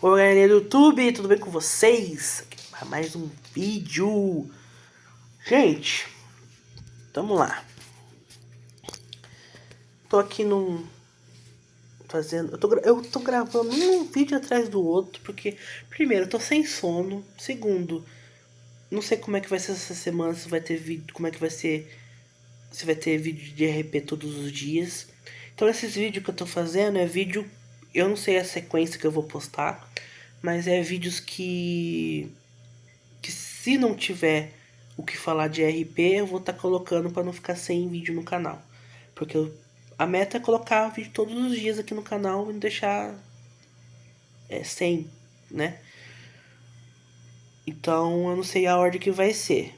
Oi, galera do YouTube, tudo bem com vocês? Aqui para mais um vídeo. Gente, vamos lá. Tô aqui eu tô gravando um vídeo atrás do outro, porque primeiro, eu tô sem sono. Segundo, não sei como é que vai ser essa semana, se vai ter vídeo, como é que vai ser, se vai ter vídeo de RP todos os dias. Então esses vídeos que eu tô fazendo é vídeo, eu não sei a sequência que eu vou postar, mas é vídeos que se não tiver o que falar de RP, eu vou estar colocando para não ficar sem vídeo no canal. Porque a meta é colocar vídeo todos os dias aqui no canal e não deixar sem, né? Então eu não sei a ordem que vai ser.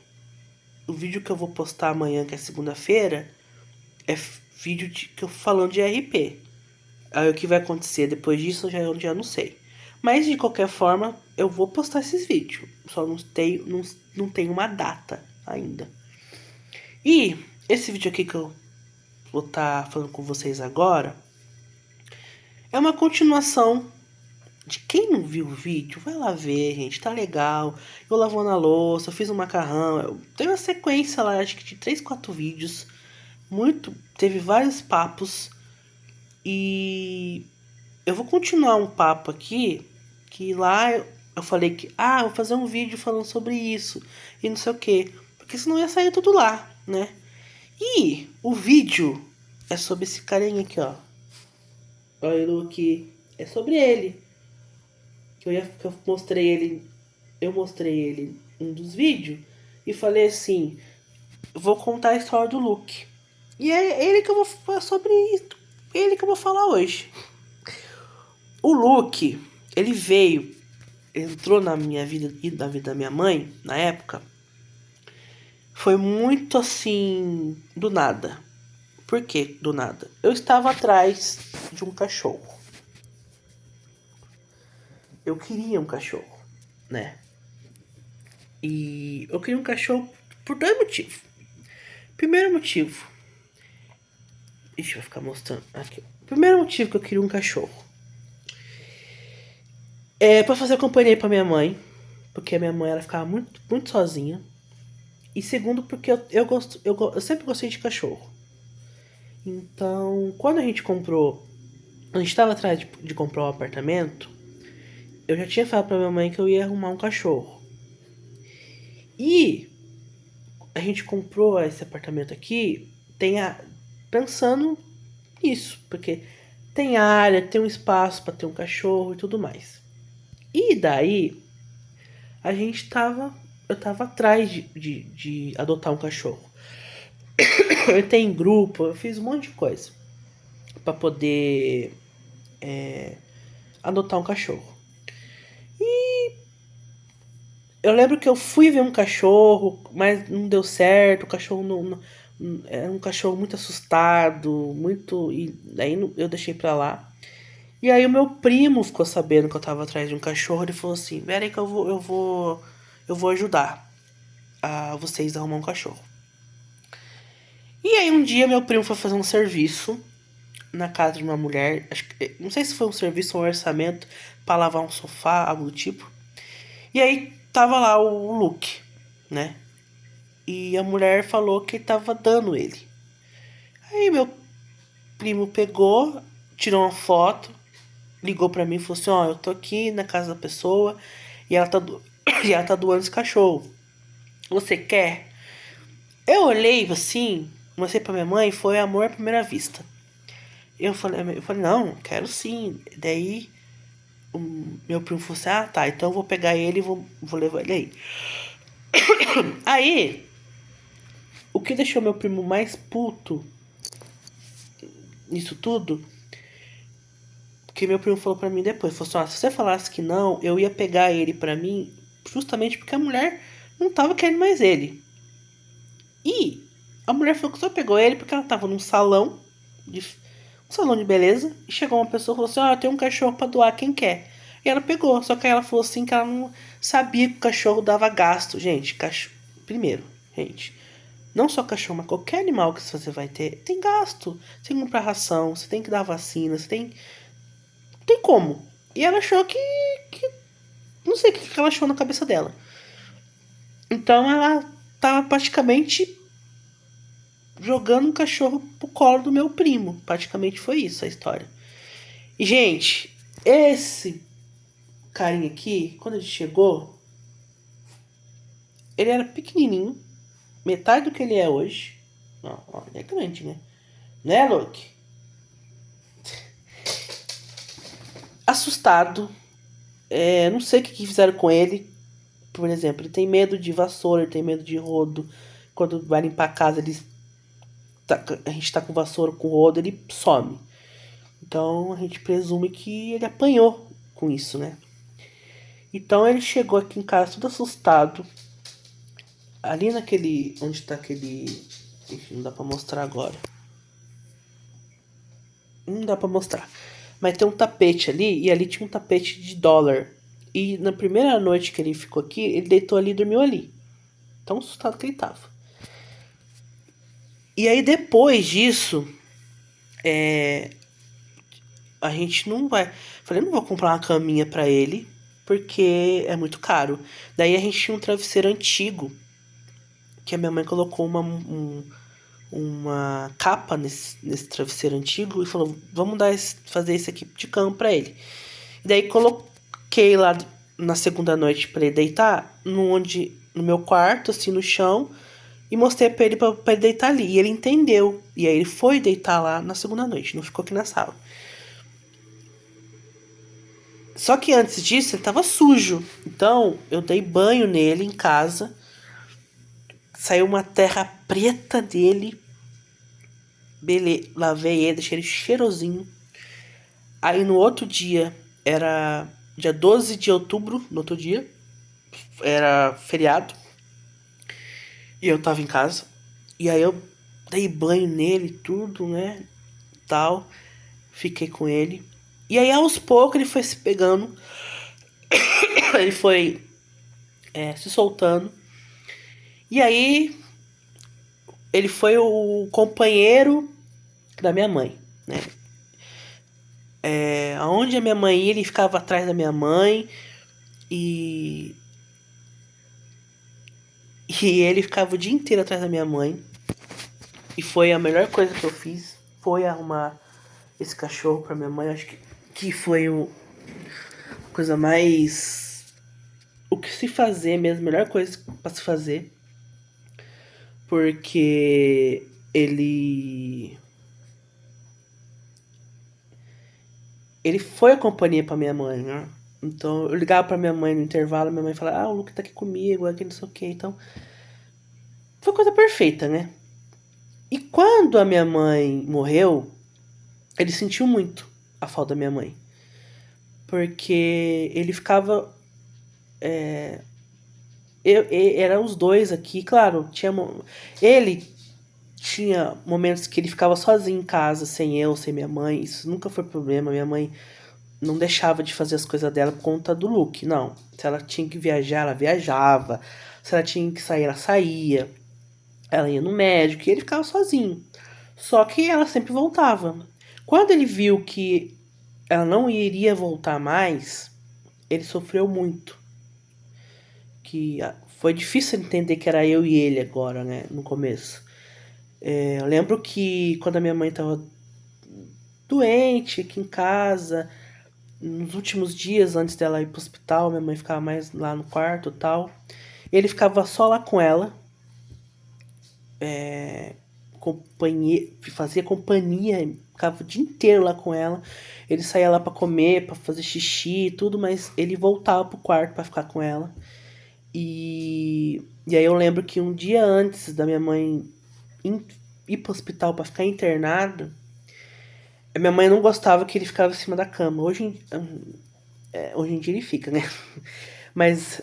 O vídeo que eu vou postar amanhã, que é segunda-feira, é vídeo que eu falando de RP. Aí o que vai acontecer depois disso eu já não sei. Mas de qualquer forma, eu vou postar esses vídeos. Só não tenho uma data ainda. E esse vídeo aqui que eu vou estar falando com vocês agora é uma continuação de quem não viu o vídeo. Vai lá ver, gente, tá legal. Eu lavando a louça, eu fiz um macarrão. Tem uma sequência lá, acho que de 3, 4 vídeos. Teve vários papos. E eu vou continuar um papo aqui, que lá eu falei que, vou fazer um vídeo falando sobre isso, e não sei o que, porque senão ia sair tudo lá, né? E o vídeo é sobre esse carinha aqui, ó. Olha ele aqui, é sobre ele. Eu mostrei ele em um dos vídeos, e falei assim, vou contar a história do Luke. E é ele que eu vou falar sobre isso, ele que eu vou falar hoje. O Luke, ele entrou na minha vida e na vida da minha mãe, na época, foi muito assim, do nada. Por que do nada? Eu estava atrás de um cachorro. Eu queria um cachorro, né? E eu queria um cachorro por 2 motivos. Primeiro motivo. Ixi, vai ficar mostrando aqui. Primeiro motivo que eu queria um cachorro é pra fazer companhia pra minha mãe. Porque a minha mãe ela ficava muito, muito sozinha. E segundo, porque eu sempre gostei de cachorro. Então, quando a gente estava atrás de comprar um apartamento, eu já tinha falado pra minha mãe que eu ia arrumar um cachorro. E a gente comprou esse apartamento aqui pensando nisso, porque tem área, tem um espaço para ter um cachorro e tudo mais. E daí, eu tava atrás de adotar um cachorro. Eu entrei em grupo, eu fiz um monte de coisa para poder adotar um cachorro. E eu lembro que eu fui ver um cachorro, mas não deu certo. O cachorro não era um cachorro muito assustado, e daí eu deixei pra lá. E aí o meu primo ficou sabendo que eu tava atrás de um cachorro, ele falou assim: "Pera aí que eu vou ajudar a vocês a arrumar um cachorro". E aí um dia meu primo foi fazer um serviço na casa de uma mulher, não sei se foi um serviço ou um orçamento para lavar um sofá, algo do tipo. E aí tava lá o Luke, né? E a mulher falou que tava dando ele. Aí meu primo pegou, tirou uma foto, ligou pra mim e falou assim: ó, eu tô aqui na casa da pessoa e e ela tá doando esse cachorro. Você quer? Eu olhei assim, mostrei pra minha mãe, foi amor à primeira vista. Eu falei, não, quero sim. Daí o meu primo falou assim: tá, então eu vou pegar ele e vou levar ele aí. Aí, o que deixou meu primo mais puto nisso tudo, que meu primo falou pra mim depois, falou assim: se você falasse que não, eu ia pegar ele pra mim, justamente porque a mulher não tava querendo mais ele. E a mulher falou que só pegou ele porque ela tava num salão um salão de beleza, e chegou uma pessoa e falou assim: eu tenho um cachorro pra doar, quem quer? E ela pegou, só que aí ela falou assim que ela não sabia que o cachorro dava gasto. Gente, primeiro, gente, não só cachorro, mas qualquer animal que você vai ter, tem gasto. Você tem que comprar ração, você tem que dar vacina, você tem como. E ela achou que Não sei o que ela achou na cabeça dela. Então ela tava praticamente jogando um cachorro pro colo do meu primo. Praticamente foi isso a história. E, gente, esse carinha aqui, quando ele chegou, ele era pequenininho, metade do que ele é hoje. Não, ó, ele é grande, né? Né, Luke? Assustado. Não sei o que fizeram com ele. Por exemplo, ele tem medo de vassoura, ele tem medo de rodo. Quando vai limpar a casa, a gente tá com vassoura, com rodo, ele some. Então a gente presume que ele apanhou com isso, né? Então ele chegou aqui em casa todo assustado. Ali naquele. Onde tá aquele. Enfim, não dá pra mostrar agora. Não dá pra mostrar. Mas tem um tapete ali, e ali tinha um tapete de dólar. E na primeira noite que ele ficou aqui, ele deitou ali e dormiu ali. Tão assustado que ele tava. E aí depois disso, a gente não vai. Falei, não vou comprar uma caminha pra ele, porque é muito caro. Daí a gente tinha um travesseiro antigo, que a minha mãe colocou uma capa nesse travesseiro antigo e falou, vamos fazer esse aqui de cama pra ele. E daí coloquei lá na segunda noite pra ele deitar, no meu quarto, assim, no chão, e mostrei pra ele deitar ali. E ele entendeu. E aí ele foi deitar lá na segunda noite, não ficou aqui na sala. Só que antes disso ele tava sujo. Então eu dei banho nele em casa. Saiu uma terra preta dele. Beleza, lavei ele, deixei ele cheirosinho. Aí no outro dia, era dia 12 de outubro, no outro dia, era feriado. E eu tava em casa. E aí eu dei banho nele, tudo, né? Tal. Fiquei com ele. E aí aos poucos ele foi se pegando. Ele foi se soltando. E aí ele foi o companheiro da minha mãe, né? Aonde a minha mãe ia, ele ficava atrás da minha mãe. E ele ficava o dia inteiro atrás da minha mãe. E foi a melhor coisa que eu fiz. Foi arrumar esse cachorro pra minha mãe. Acho que foi a coisa mais... O que se fazer mesmo, a melhor coisa pra se fazer. Porque ele foi a companhia pra minha mãe, né? Então eu ligava pra minha mãe no intervalo, minha mãe falava, o Luke tá aqui comigo, aqui não sei o que. Então foi coisa perfeita, né? E quando a minha mãe morreu, ele sentiu muito a falta da minha mãe. Porque ele ficava... Eram os dois aqui, claro, ele tinha momentos que ele ficava sozinho em casa, sem eu, sem minha mãe. Isso nunca foi problema. Minha mãe não deixava de fazer as coisas dela por conta do Luke, não. Se ela tinha que viajar, ela viajava. Se ela tinha que sair, ela saía. Ela ia no médico e ele ficava sozinho. Só que ela sempre voltava. Quando ele viu que ela não iria voltar mais, ele sofreu muito. Que foi difícil entender que era eu e ele agora, né, no começo. Eu lembro que quando a minha mãe tava doente aqui em casa, nos últimos dias antes dela ir pro hospital, minha mãe ficava mais lá no quarto e tal. Ele ficava só lá com ela. Fazia companhia, ficava o dia inteiro lá com ela. Ele saía lá pra comer, pra fazer xixi e tudo, mas ele voltava pro quarto pra ficar com ela. E aí eu lembro que um dia antes da minha mãe ir pro hospital pra ficar internado, a minha mãe não gostava que ele ficava em cima da cama. Hoje em dia ele fica, né? Mas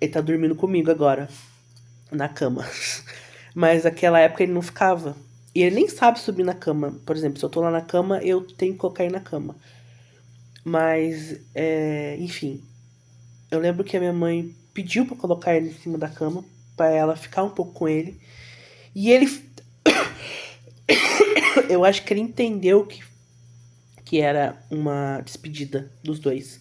ele tá dormindo comigo agora, na cama. Mas naquela época ele não ficava. E ele nem sabe subir na cama. Por exemplo, se eu tô lá na cama, eu tenho que colocar ele na cama. Mas, enfim. Eu lembro que a minha mãe pediu pra colocar ele em cima da cama, pra ela ficar um pouco com ele. E ele... eu acho que ele entendeu que era uma despedida dos dois.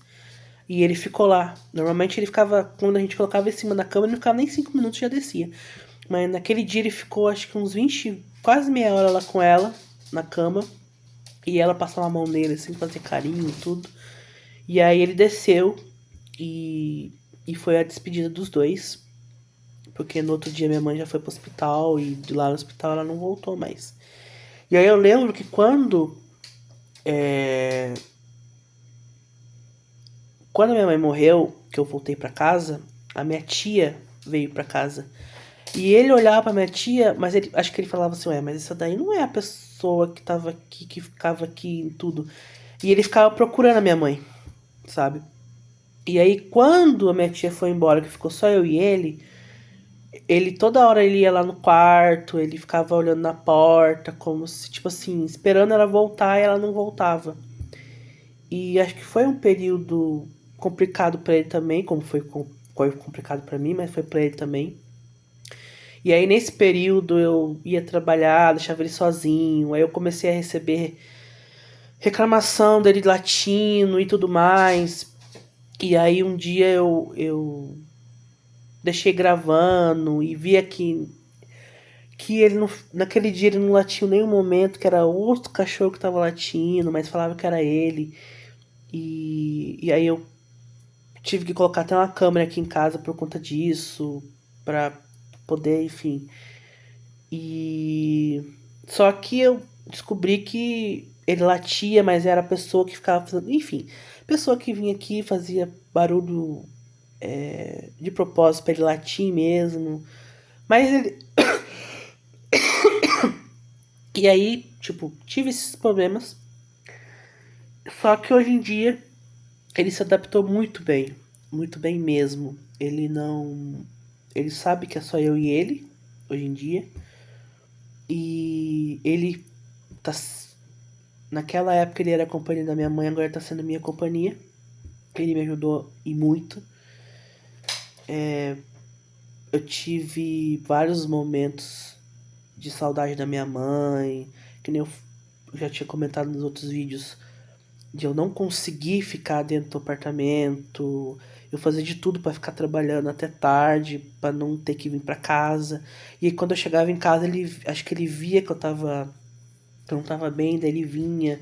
E ele ficou lá. Normalmente ele ficava, quando a gente colocava em cima da cama, ele não ficava nem 5 minutos, já descia. Mas naquele dia ele ficou acho que uns 20, quase meia hora lá com ela, na cama. E ela passava a mão nele, assim, fazer carinho e tudo. E aí ele desceu e foi a despedida dos dois. Porque no outro dia minha mãe já foi pro hospital e de lá no hospital ela não voltou mais. E aí eu lembro que quando minha mãe morreu, que eu voltei pra casa, a minha tia veio pra casa. E ele olhava pra minha tia, mas ele, acho que ele falava assim, ué, mas essa daí não é a pessoa que tava aqui, que ficava aqui em tudo. E ele ficava procurando a minha mãe, sabe? E aí quando a minha tia foi embora, que ficou só eu e ele toda hora ele ia lá no quarto, ele ficava olhando na porta, como se, tipo assim, esperando ela voltar e ela não voltava. E acho que foi um período complicado pra ele também, como foi complicado pra mim, mas foi pra ele também. E aí nesse período eu ia trabalhar, deixava ele sozinho, aí eu comecei a receber reclamação dele latindo e tudo mais. E aí um dia eu deixei gravando e via que ele não, naquele dia ele não latiu em nenhum momento, que era outro cachorro que tava latindo, mas falava que era ele. E aí eu tive que colocar até uma câmera aqui em casa por conta disso, pra poder, enfim. E só que eu descobri que ele latia, mas era a pessoa que ficava fazendo, enfim, pessoa que vinha aqui fazia barulho de propósito pra ele latir mesmo. Mas ele, e aí, tipo, tive esses problemas. Só que hoje em dia ele se adaptou muito bem mesmo. Ele não, ele sabe que é só eu e ele hoje em dia. E ele tá, naquela época ele era a companhia da minha mãe, agora tá sendo minha companhia. Ele me ajudou e muito. Eu tive vários momentos de saudade da minha mãe, que nem eu já tinha comentado nos outros vídeos, de eu não conseguir ficar dentro do apartamento, eu fazia de tudo pra ficar trabalhando até tarde, pra não ter que vir pra casa. E aí, quando eu chegava em casa, ele, acho que ele via que eu não tava bem, daí ele vinha,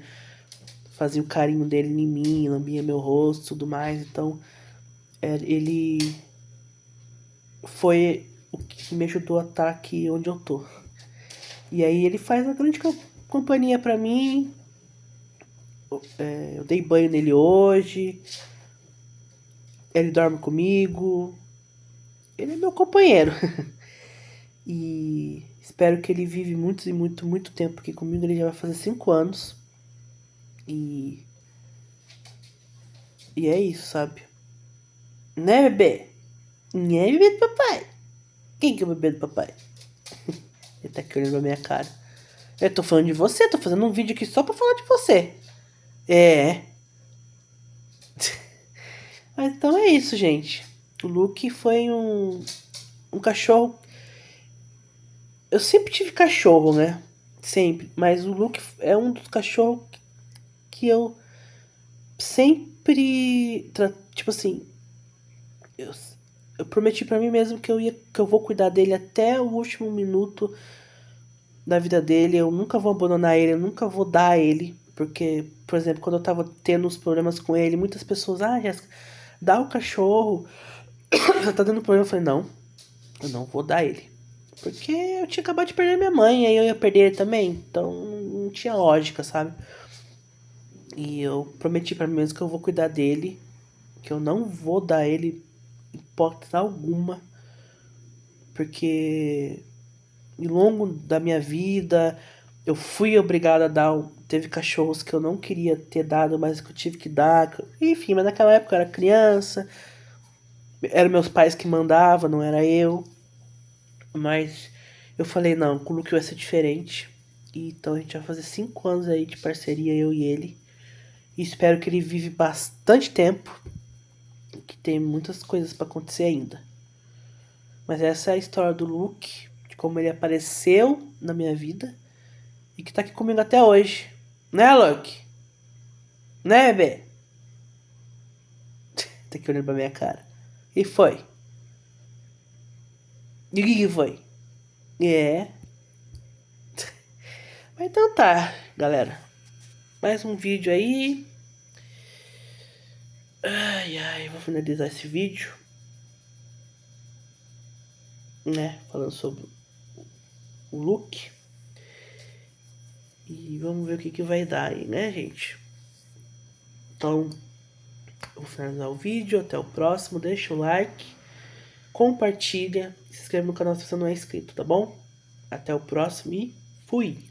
fazia o carinho dele em mim, lambia meu rosto, tudo mais. Então, ele foi o que me ajudou a estar aqui onde eu tô. E aí ele faz uma grande companhia pra mim. Eu dei banho nele hoje. Ele dorme comigo. Ele é meu companheiro. E espero que ele vive muito e muito, muito tempo aqui comigo. Ele já vai fazer 5 anos. E, e é isso, sabe? Né, bebê? Né, bebê do papai? Quem que é o bebê do papai? Ele tá aqui olhando pra minha cara. Eu tô falando de você, tô fazendo um vídeo aqui só pra falar de você. É. Mas então é isso, gente. O Luke foi um cachorro. Eu sempre tive cachorro, né? Sempre. Mas o Luke é um dos cachorros que eu sempre. Tipo assim. Eu, eu prometi pra mim mesmo que eu vou cuidar dele até o último minuto da vida dele. Eu nunca vou abandonar ele, eu nunca vou dar ele. Porque, por exemplo, quando eu tava tendo os problemas com ele, muitas pessoas, Jéssica, dá o cachorro. Já tá dando problema. Eu falei, não, eu não vou dar ele. Porque eu tinha acabado de perder minha mãe, aí eu ia perder ele também. Então não tinha lógica, sabe? E eu prometi pra mim mesmo que eu vou cuidar dele. Que eu não vou dar ele hipótese alguma. Porque ao longo da minha vida eu fui obrigado a dar. Teve cachorros que eu não queria ter dado, mas que eu tive que dar. Enfim, mas naquela época eu era criança. Eram meus pais que mandavam, não era eu. Mas eu falei, não, com o Luke vai ser diferente. E então a gente vai fazer 5 anos aí de parceria, eu e ele. E espero que ele vive bastante tempo. Que tem muitas coisas pra acontecer ainda. Mas essa é a história do Luke, de como ele apareceu na minha vida e que tá aqui comigo até hoje. Né, Luke? Né, bebê? Tá aqui olhando pra minha cara. E foi? E o que foi? É. Mas então tá, galera. Mais um vídeo aí. Ai, ai, vou finalizar esse vídeo, né? Falando sobre o look. E vamos ver o que vai dar aí, né, gente? Então, vou finalizar o vídeo. Até o próximo. Deixa o like, compartilha, se inscreve no canal se você não é inscrito, tá bom? Até o próximo e fui!